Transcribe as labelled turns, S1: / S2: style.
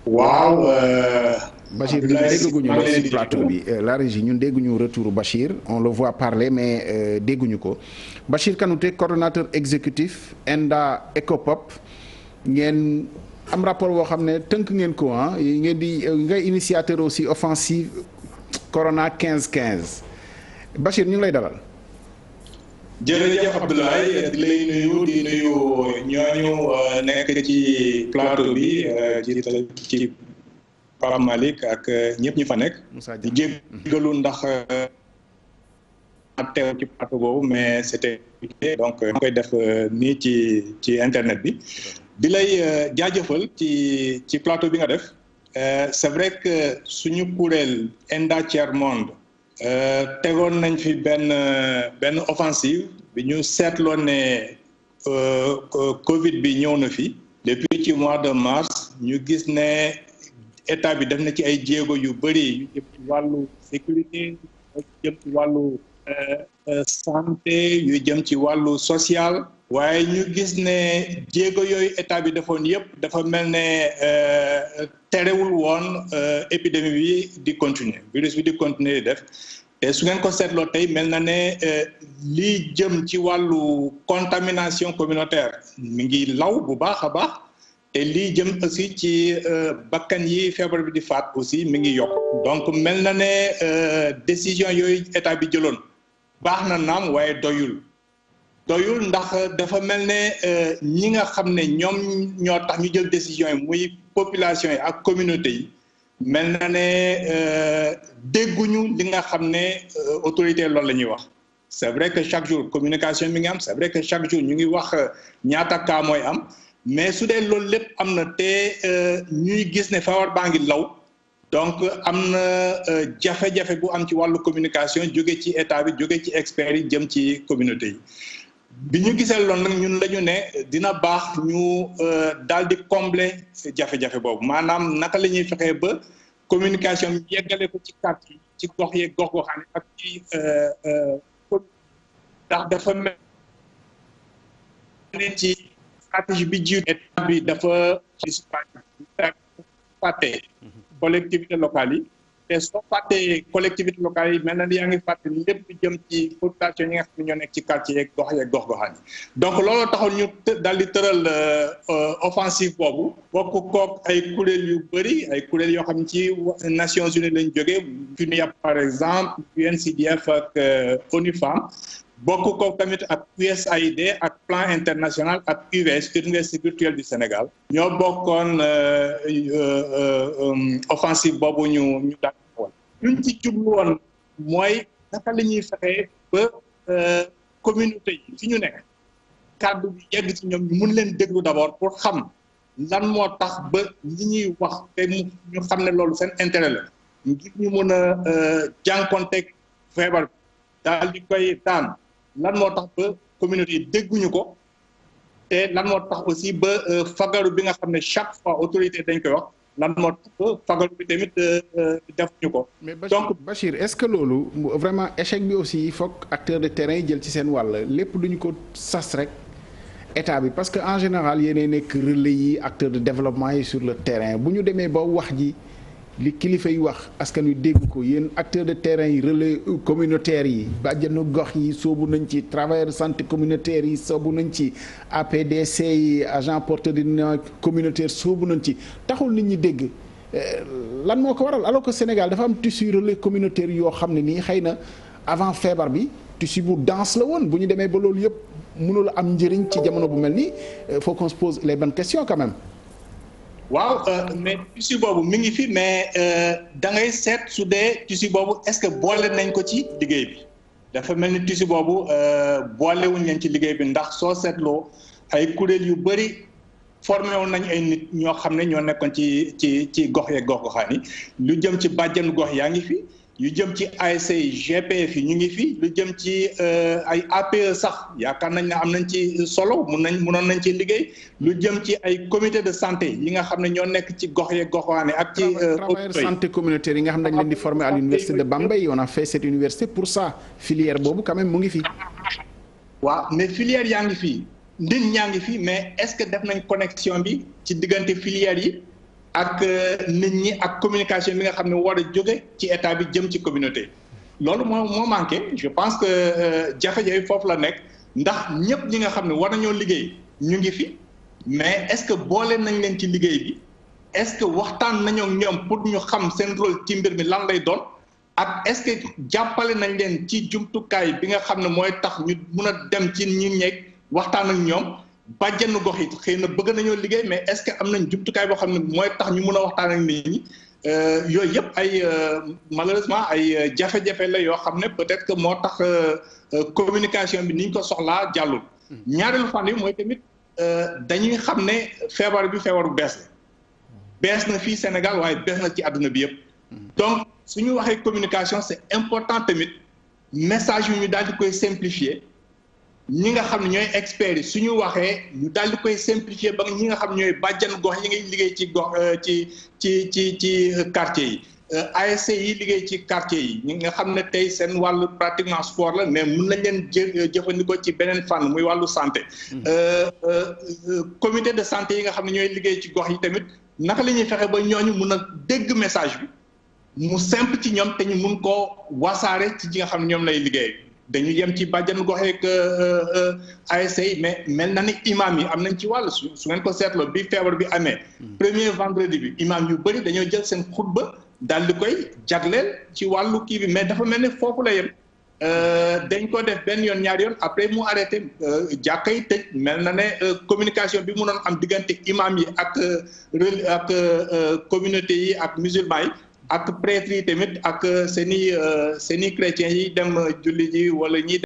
S1: waaw.
S2: Bachir ñun dégguñu la ci plateau bi la régie ñun dégguñu retour Bachir on le voit parler mais dégguñu ko Bachir Kanouté coordonnateur exécutif ENDA ECOPOP ngeen am rapport boo xam ne tënk ngeen ko ngeen di ngay initiateur aussi offensive Corona 15-15 Bachir ñu ngi lay dalal.
S1: jërëjëf Abdoulaye di lay nuyu di nuyu ñooñu nekk ci plateau bi ci Pape Malick ak ñëpp ñu fa nekk. di jéggalu ndax teew ci plateau boobu mais c'était donc ma koy def nii ci internet bi. di lay jaajëfal ci plateau bi nga def. c'est vrai que suñu kuréel ENDA Tiers Monde. tegoon nañ fi benn offensive bi ñu seetloo ne Covid bi ñëw na fi depuis ci mois de mars ñu gis ne état bi def na ci ay jéego yu bëri yu jëm ci wàllu sécurité yu jëm ci wàllu santé yu jëm ci wàllu social waaye ñu gis ne jéego yooyu état bi defoon yëpp dafa mel ne terewul woon épidémie bi di continuer virus bi di continuer di def te su ngeen ko seetloo tey mel na ne lii jëm ci wàllu contamination communautaire mi ngi law bu baax a baax te lii jëm aussi ci bakkan yi feebar bi di faat aussi mi ngi yokk donc mel na ne décision yooyu état bi jëloon baax na naam waaye doyul ndax dafa mel ne ñi nga xam ne ñoom ñoo tax ñu jël décision yi muy population yi ak communauté yi mel na ne dégguñu li nga xam ne autorité loolu la ñuy wax c'est vrai que chaque jour communication mi ngi am c'est vrai que chaque jour ñu ngi wax ñaata cas mooy am mais su dee loolu lépp am na te ñuy gis ne feebar baa ngi law donc am na jafe-jafe bu am ci wàllu communication jóge ci état bi jóge ci experts yi jëm ci communauté yi bi ñu gisee loolu nag ñun la ñu ne dina baax ñu daal di combler jafe-jafe boobu maanaam naka la ñuy fexee ba communication bi yeggale ko ci quartier ci gox yeeg gox-goxaan ak ci ndax dafa mel ne ci stratégie bi jiitu état bi dafa ci fàtte collectivité locale yi te soo fàttee collectivité locale yi mel na ni yaa ngi fàtte lépp jëm ci population yi nga xam ne ñoo nekk ci quartier yeeg gox-goxaan yi donc loolu taxoon ñu daal di tëral offensive boobu bokk kook ay kuréel yu bëri ay kuréel yoo xam ne ci Nations Unies lañ jógee FUNIAP par exemple UNCDF ak ONU Femmes bokk ko tamit ak USAID ak Plan International ak UVS Université virtuelle du Sénégal ñoo bokkoon offensive boobu ñu daal woon luñ ci jublu woon mooy naka la ñuy fexee ba communauté yi fi ñu nekk kàddu bi yegg ci ñoom ñu mun leen déglu d'abord pour xam lan moo tax ba li ñuy wax te ñu xam ne loolu seen intérêt la ngir ñu mun a jànkonteeg feebar bi daal di koy daan lan moo tax ba communauté yi dégguñu ko te lan moo tax aussi ba fagaru bi nga xam ne chaque fois autorité dañ koy wax lan moo tax ba fagaru bi tamit defuñu ko.
S2: donc Bachir est-ce que loolu vraiment échec bi aussi il faut que acteurs de terrain yi jël ci seen wàll lépp duñu ko sas rek état bi parce que en général yéenay nekk relais yi acteurs de développement yi sur le terrain bu ñu demee ba wax ji. li kilifa yi wax askan wi dégg ko yéen acteurs de terrain yi relais communautaires yi bàjjenu gox yi soobu nañ ci travailleurs santé communautaires yi soobu nañ ci APDC yi agent porteur de communautaire soobu nañ ci taxul nit ñi dégg lan moo ko waral alors que Sénégal dafa am tissu relais communautaire yoo xam ne nii xëy na avant feebar bi tissu bu dense la woon bu ñu demee ba loolu yëpp mënul am njëriñ ci jamono bu mel nii faut qu'on se pose les bonnes questions quand même.
S1: waaw mais tissu boobu mi ngi fi mais da ngay seet su dee tissu boobu est-ce que boole nañ ko ci liggéey bi dafa mel ni tissu boobu boolewuñ leen ci liggéey bi ndax soo seetloo ay kuréel yu bëri formé woon nañ ay nit ñoo xam ne ñoo nekkoon ci gox yeeg gox-goxaan yi lu jëm ci bàjjenu gox yaa ngi fi yu jëm ci ASC GPF yi ñu ngi fi lu jëm ci ay APE sax yaakaar nañ ne am nañ ci solo mënoon nañ ci liggéey lu jëm ci ay comité de santé yi nga xam ne ñoo nekk ci gox yeeg goxaane ak ci
S2: travailleurs santé communautaire yi nga xam ne dañ leen di former à l'université de Bambey on a fait cette université pour ça filière boobu quand même mu ngi fi.
S1: waaw mais filière yaa ngi fi nit ñaa ngi fi mais est-ce que def nañ connexion bi ci diggante filière yi ak nit ñi ak communication bi nga xam ne war a jóge ci état bi jëm ci communauté loolu moo manqué je pense que jafe-jafe foofu la nekk ndax ñëpp ñi nga xam ne war nañoo liggéey ñu ngi fi mais est-ce que boole nañ leen ci liggéey bi est-ce que waxtaan nañoo ak ñoom pour ñu xam seen rôle ci mbir mi lan lay doon ak est-ce que jàppale nañ leen ci jumtukaay bi nga xam ne mooy tax ñu mun a dem ci ñi ñeeg waxtaan ak ñoom bàjjenu gox yi xëy na bëgg nañoo liggéey mais est-ce que am nañ jumtukaay boo xam ne mooy tax ñu mun a waxtaan ak nit ñi yooyu yëpp ay malheureusement ay jafe-jafe la yoo xam ne peut-être que moo tax communication bi ni ñu ko soxlaa jàllul. ñaareelu fànn yi mooy tamit dañuy xam ne feebar bi feebaru bees la bees na fii Sénégal waaye bees na ci àdduna bi yëpp. donc su ñu waxee communication c'est important tamit message yu ñu daal di koy simplifier. ñi nga xam ne ñooy experts yi suñu waxee ñu daal di koy simplifier ba ñi nga xam ñooy bàjjan gox yi ngay liggéey ci gox ci quartier yi ASC yi liggéey ci quartier yi ñi nga xam ne tey seen wàllu pratiquement sport la mais mun nañ leen jëfandikoo ci beneen fànn muy wàllu santé comité de santé yi nga xam ne ñooy liggéey ci gox yi tamit naka la ñuy fexe ba ñooñu mun a dégg message bi mu simple ci ñoom te ñu mun koo wasaare ci ñi nga xam ne ñoom lay liggéey dañu yem ci bàjjan goxeek ASC mais mel na ni imam yi am nañ ci wàll su ngeen ko seetloo bi feebar bi amee premier vendredi bi imam yu bëri dañoo jël seen xutba daal di koy jagleel ci wàllu kii bi mais dafa mel ne foofu la yem dañ ko def benn yoon ñaari yoon après mu arrêté jàkka yi tëj mel na ne communication bi mu doon am diggante imam yi ak communauté yi ak musulman yi ak prêtre yi tamit ak seeni chrétiens yi dem julli ji wala ñi